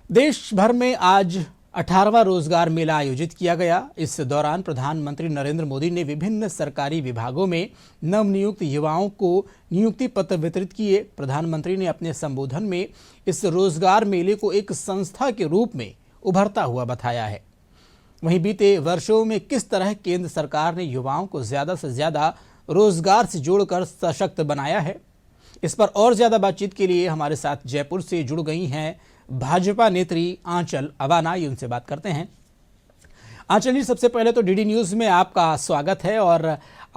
देश भर में आज 18वां रोजगार मेला आयोजित किया गया। इस दौरान प्रधानमंत्री नरेंद्र मोदी ने विभिन्न सरकारी विभागों में नवनियुक्त युवाओं को नियुक्ति पत्र वितरित किए। प्रधानमंत्री ने अपने संबोधन में इस रोजगार मेले को एक संस्था के रूप में उभरता हुआ बताया है। वहीं बीते वर्षों में किस तरह केंद्र सरकार ने युवाओं को ज्यादा से ज्यादा रोजगार से जोड़कर सशक्त बनाया है, इस पर और ज्यादा बातचीत के लिए हमारे साथ जयपुर से जुड़ गई हैं भाजपा नेत्री आंचल अवाना। ये उनसे बात करते हैं। आंचल जी, सबसे पहले तो डीडी न्यूज में आपका स्वागत है और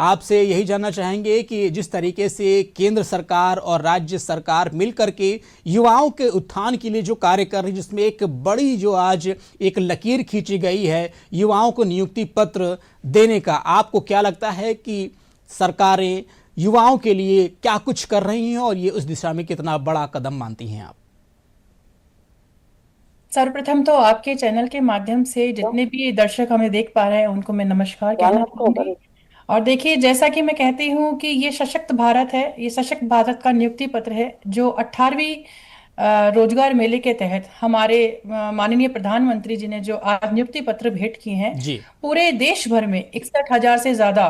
आपसे यही जानना चाहेंगे कि जिस तरीके से केंद्र सरकार और राज्य सरकार मिलकर के युवाओं के उत्थान के लिए जो कार्य कर रही है, जिसमें एक बड़ी जो आज एक लकीर खींची गई है युवाओं को नियुक्ति पत्र देने का, आपको क्या लगता है कि सरकारें युवाओं के लिए क्या कुछ कर रही हैं और ये उस दिशा में कितना बड़ा कदम मानती हैं आप? सर्वप्रथम तो आपके चैनल के माध्यम से जितने भी दर्शक हमें देख पा रहे हैं उनको मैं नमस्कार कहना चाहूंगी। और देखिए, जैसा कि मैं कहती हूँ कि ये सशक्त भारत है, ये सशक्त भारत का नियुक्ति पत्र है जो 18वीं रोजगार मेले के तहत हमारे माननीय प्रधानमंत्री जी ने जो आज नियुक्ति पत्र भेंट किए हैं। जी, पूरे देश भर में 61,000 से ज्यादा,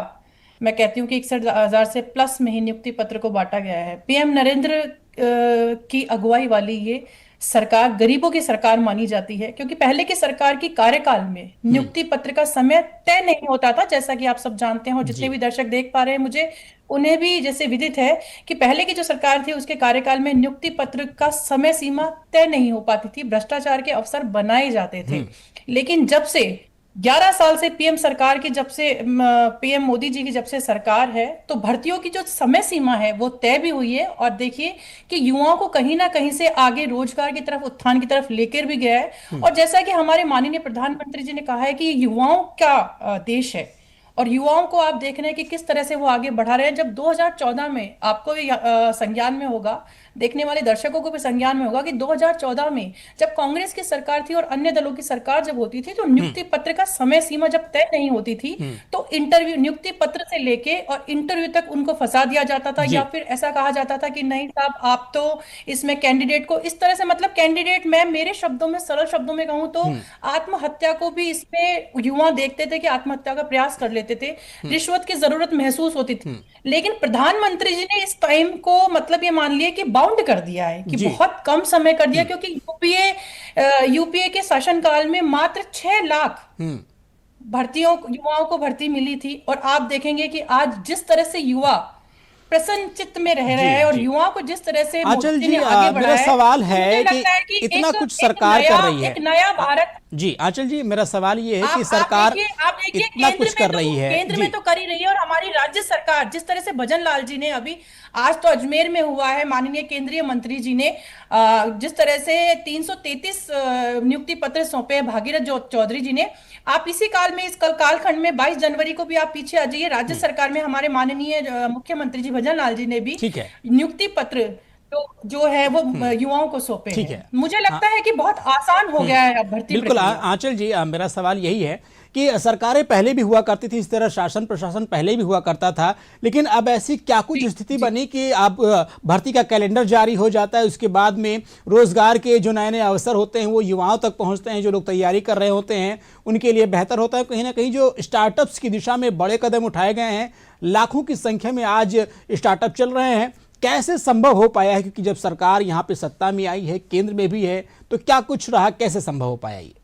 मैं कहती हूँ कि 61,000 से प्लस में ही नियुक्ति पत्र को बांटा गया है। पीएम नरेंद्र की अगुवाई वाली ये सरकार गरीबों की सरकार मानी जाती है, क्योंकि पहले की सरकार की कार्यकाल में नियुक्ति पत्र का समय तय नहीं होता था, जैसा कि आप सब जानते हैं और जितने जी, भी दर्शक देख पा रहे हैं मुझे उन्हें भी जैसे विदित है कि पहले की जो सरकार थी उसके कार्यकाल में नियुक्ति पत्र का समय सीमा तय नहीं हो पाती थी, भ्रष्टाचार के अवसर बनाए जाते थे। लेकिन जब से 11 साल से पीएम सरकार की, जब से पीएम मोदी जी की जब से सरकार है, तो भर्तियों की जो समय सीमा है वो तय भी हुई है। और देखिए कि युवाओं को कहीं ना कहीं से आगे रोजगार की तरफ, उत्थान की तरफ लेकर भी गया है। और जैसा कि हमारे माननीय प्रधानमंत्री जी ने कहा है कि ये युवाओं का देश है और युवाओं को आप देख रहे हैं कि किस तरह से वो आगे बढ़ा रहे हैं। जब 2014 में, आपको भी संज्ञान में होगा, देखने वाले दर्शकों को भी संज्ञान में होगा कि 2014 में जब कांग्रेस की सरकार थी और अन्य दलों की सरकार जब होती थी, तो नियुक्ति पत्र का समय सीमा जब तय नहीं होती थी तो इंटरव्यू, नियुक्ति पत्र से लेके और इंटरव्यू तक उनको फंसा दिया जाता था, या जी, फिर ऐसा कहा जाता था कि नहीं साहब आप तो इसमें कैंडिडेट को इस तरह से, मतलब कैंडिडेट, मैं मेरे शब्दों में, सरल शब्दों में कहूं तो आत्महत्या को भी इसमें युवा देखते थे कि आत्महत्या का प्रयास कर लेते थे, रिश्वत की जरूरत महसूस होती थी। लेकिन प्रधानमंत्री जी ने इस टाइम को, मतलब ये मान लिया कि बाउंड कर दिया है, कि जी, बहुत कम समय कर दिया, क्योंकि यूपीए के शासनकाल में मात्र 6 लाख भर्तियों, युवाओं को भर्ती मिली थी। और आप देखेंगे कि आज जिस तरह से युवा प्रसन्न चित्त में रह रहे जी, हैं और जी। युवाओं को जिस तरह से आंचल मोदी जी जी, ने आगे मेरा बढ़ाया है, सवाल तो मुझे है कि लगता है कि इतना एक कुछ एक सरकार कर नया रही है। एक नया भारत। जी आंचल जी, मेरा सवाल ये है कि आप सरकार देखिए, इतना कुछ कर रही है। केंद्र जी, में तो कर ही रही है, और हमारी राज्य सरकार जिस तरह से भजन लाल जी ने अभी, आज तो अजमेर में हुआ है, माननीय केंद्रीय मंत्री जी ने जिस तरह से 333 नियुक्ति पत्र सौंपे हैं भागीरथ चौधरी जी ने। आप इसी काल में, इस कालखंड में 22 जनवरी को भी आप पीछे आ जाइए, राज्य सरकार में हमारे माननीय मुख्यमंत्री जी भजन लाल जी ने भी ठीक है, नियुक्ति पत्र जो है वो युवाओं को सौंपे ठीक हैं। है। मुझे आ, लगता है कि बहुत आसान हो गया है अब भर्ती बिल्कुल प्रक्रिया। आंचल जी, मेरा सवाल यही है कि सरकारें पहले भी हुआ करती थी, इस तरह शासन प्रशासन पहले भी हुआ करता था, लेकिन अब ऐसी क्या कुछ जी स्थिति जी बनी कि अब भर्ती का कैलेंडर जारी हो जाता है, उसके बाद में रोजगार के जो नए नए अवसर होते हैं वो युवाओं तक पहुंचते हैं, जो लोग तैयारी कर रहे होते हैं उनके लिए बेहतर होता है। कहीं ना कहीं जो स्टार्टअप्स की दिशा में बड़े कदम उठाए गए हैं, लाखों की संख्या में आज स्टार्टअप चल रहे हैं, कैसे संभव हो पाया है? क्योंकि जब सरकार यहाँ पे सत्ता में आई है, केंद्र में भी है, तो क्या कुछ रहा, कैसे संभव हो पाया ये?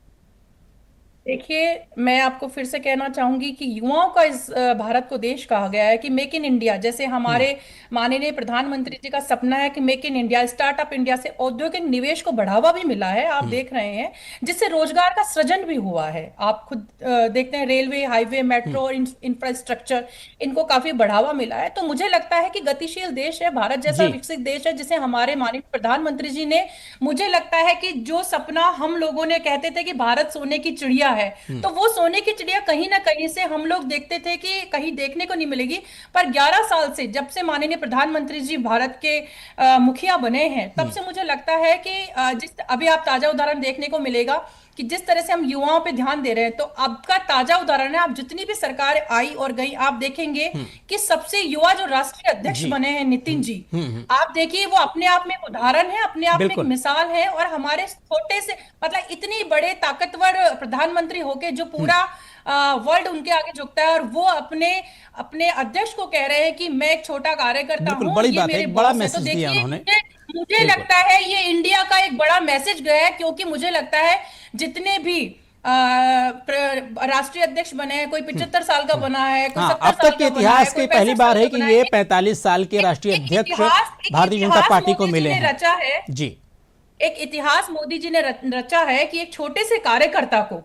देखिए, मैं आपको फिर से कहना चाहूंगी कि युवाओं का इस भारत को देश कहा गया है कि मेक इन इंडिया, जैसे हमारे माननीय प्रधानमंत्री जी का सपना है कि make in India, startup India से औद्योगिक निवेश को बढ़ावा भी मिला है, आप देख रहे हैं, जिससे रोजगार का सृजन भी हुआ है। आप खुद देखते हैं, रेलवे, हाईवे, मेट्रो और इंफ्रास्ट्रक्चर, इनको काफी बढ़ावा मिला है। तो मुझे लगता है कि गतिशील देश है भारत, जैसा जी, विकसित देश है, जिसे हमारे माननीय प्रधानमंत्री जी ने, मुझे लगता है कि जो सपना हम लोगों ने कहते थे कि भारत सोने की चिड़िया है, तो वो सोने की चिड़िया कहीं ना कहीं से हम लोग देखते थे कि कहीं देखने को नहीं मिलेगी। पर 11 साल से, जब से माननीय प्रधानमंत्री जी भारत के मुखिया बने हैं, तब से मुझे लगता है कि जिस अभी आप ताजा उदाहरण देखने को मिलेगा कि जिस तरह से हम युवाओं पे ध्यान दे रहे हैं, तो अब का ताजा उदाहरण है, आप जितनी भी सरकार आई और गई, आप देखेंगे कि सबसे युवा जो राष्ट्रीय अध्यक्ष जी। बने हैं नितिन जी, आप देखिए वो अपने आप में एक उदाहरण है, अपने आप में एक बिल्कुल। मिसाल है। और हमारे छोटे से, मतलब इतनी बड़े ताकतवर प्रधानमंत्री होके जो पूरा वर्ल्ड उनके आगे झुकता है, और वो अपने अपने अध्यक्ष को कह रहे हैं कि मैं एक छोटा कार्यकर्ता बिल्कुल हूं, बड़ी ये बात है, मेरे एक बड़ा बॉस है। तो मैसेज दिया देखिए, उन्होंने। मुझे बिल्कुल। लगता है ये इंडिया का एक बड़ा मैसेज गया है, क्योंकि मुझे लगता है जितने भी राष्ट्रीय अध्यक्ष बने हैं, कोई 75 साल का बना है, कोई हाँ, 70 अब साल तक के का बना है, इतिहास कोई की पहली 65 बार साल है का कि बना ये है। 45 साल के राष्ट्रीय अध्यक्ष भारतीय जनता इतिहास पार्टी को मोदी जी मिले ने हैं। रचा है। जी। एक इतिहास मोदी जी ने रचा है कि एक छोटे से कार्यकर्ता को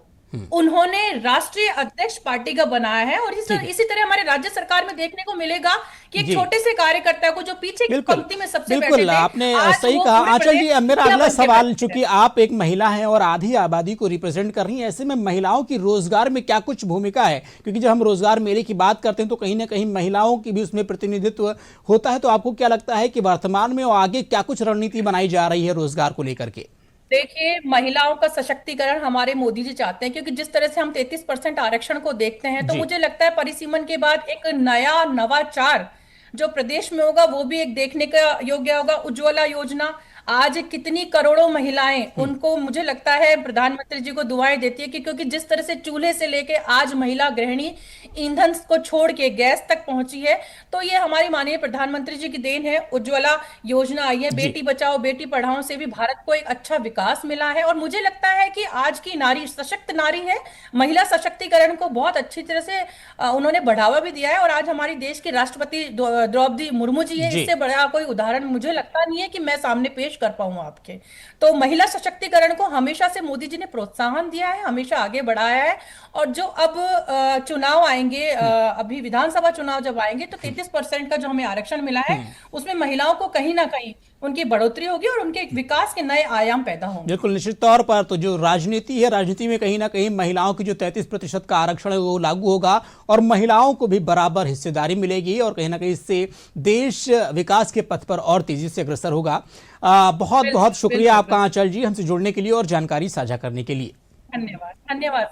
उन्होंने राष्ट्रीय अध्यक्ष पार्टी का बनाया है। और ठीक है। इसी तरह हमारे राज्य सरकार में देखने को मिलेगा कि एक जी। छोटे से कार्यकर्ता को, जो पीछे की बिल्कुल पंक्ति में सबसे बैठे बिल्कुल, थे, आपने आज सही वो कहा। पूरे आंचल प्रदेश जी, अब मेरा मुखिया अगला बन के सवाल, बैठे चूंकि हैं। आप एक महिला हैं और आधी आबादी को रिप्रेजेंट कर रही हैं, ऐसे में महिलाओं की रोजगार में क्या कुछ भूमिका है? क्योंकि जब हम रोजगार मेले की बात करते हैं तो कहीं ना कहीं महिलाओं की भी उसमें प्रतिनिधित्व होता है। तो आपको क्या लगता है कि वर्तमान में और आगे क्या कुछ रणनीति बनाई जा रही है रोजगार को लेकर के? देखिए, महिलाओं का सशक्तिकरण हमारे मोदी जी चाहते हैं, क्योंकि जिस तरह से हम 33% आरक्षण को देखते हैं, तो जी। मुझे लगता है परिसीमन के बाद एक नया नवाचार जो प्रदेश में होगा, वो भी एक देखने का योग्य होगा। उज्ज्वला योजना, आज कितनी करोड़ों महिलाएं, उनको मुझे लगता है प्रधानमंत्री जी को दुआएं देती है कि, क्योंकि जिस तरह से चूल्हे से लेके आज महिला गृहिणी ईंधन को छोड़ के गैस तक पहुंची है, तो ये हमारी माननीय प्रधानमंत्री जी की देन है। उज्ज्वला योजना आई है, जी। बेटी बचाओ बेटी पढ़ाओ से भी भारत को एक अच्छा विकास मिला है। और मुझे लगता है कि आज की नारी सशक्त नारी है। महिला सशक्तिकरण को बहुत अच्छी तरह से उन्होंने बढ़ावा भी दिया है। और आज हमारी देश की राष्ट्रपति द्रौपदी मुर्मू जी है, जी। इससे बड़ा कोई उदाहरण मुझे लगता नहीं है कि मैं सामने पेश कर पाऊं आपके। तो महिला सशक्तिकरण को हमेशा से मोदी जी ने प्रोत्साहन दिया है, हमेशा आगे बढ़ाया है। और जो अब चुनाव आएंगे, अभी विधानसभा चुनाव जब आएंगे, तो 33% का जो हमें आरक्षण मिला है, उसमें महिलाओं को कहीं ना कहीं उनकी बढ़ोतरी होगी और उनके एक विकास के नए आयाम पैदा होंगे। बिल्कुल, निश्चित तौर पर तो जो राजनीति है, राजनीति में कहीं ना कहीं महिलाओं की जो 33% का आरक्षण है वो लागू होगा और महिलाओं को भी बराबर हिस्सेदारी मिलेगी और कहीं ना कहीं इससे देश विकास के पथ पर और तेजी से अग्रसर होगा। बहुत बहुत शुक्रिया आपका आंचल जी, हमसे जुड़ने के लिए और जानकारी साझा करने के लिए। धन्यवाद, धन्यवाद।